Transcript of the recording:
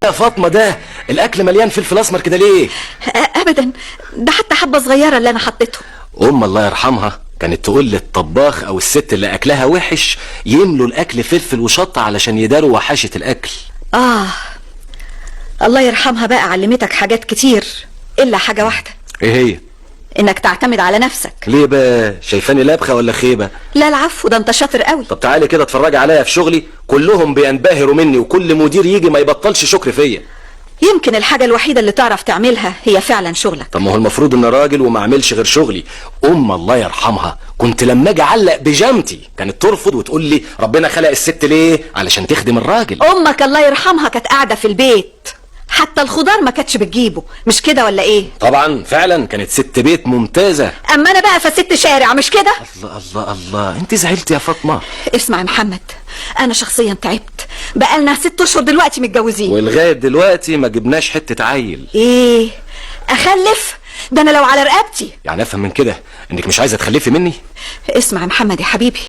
يا فاطمه ده الاكل مليان فلفل اسمر كده ليه؟ ابدا، ده حتى حبه صغيره اللي انا حطيته. الله يرحمها كانت تقول للطباخ او الست اللي اكلها وحش يملوا الاكل فلفل وشطه علشان يداروا وحشه الاكل. الله يرحمها بقى علمتك حاجات كتير الا حاجه واحده. ايه هي؟ انك تعتمد على نفسك. ليه بقى؟ شايفاني لابخه ولا خيبه؟ لا العفو، ده انت شاطر قوي. طب تعالي كده اتفرجي عليا في شغلي، كلهم بينبهروا مني وكل مدير يجي ما يبطلش شكر فيا. يمكن الحاجه الوحيده اللي تعرف تعملها هي فعلا شغلك. طب ما هو المفروض ان راجل وما اعملش غير شغلي. الله يرحمها كنت لما اجي اعلق بيجامتي كانت ترفض وتقول لي ربنا خلق الست ليه؟ علشان تخدم الراجل. امك الله يرحمها كانت قاعده في البيت، حتى الخضار ما كانتش بتجيبه، مش كده ولا ايه؟ طبعا فعلا كانت ست بيت ممتازه. اما انا بقى فست شارع، مش كده؟ الله انت زعلت يا فاطمه. اسمع يا محمد، انا شخصيا تعبت، بقالنا 6 اشهر دلوقتي متجوزين ولغايه دلوقتي ما جبناش حته عيل. ايه اخلف؟ ده انا لو على رقبتي. يعني افهم من كده انك مش عايزه تخلفي مني؟ اسمع يا محمد يا حبيبي،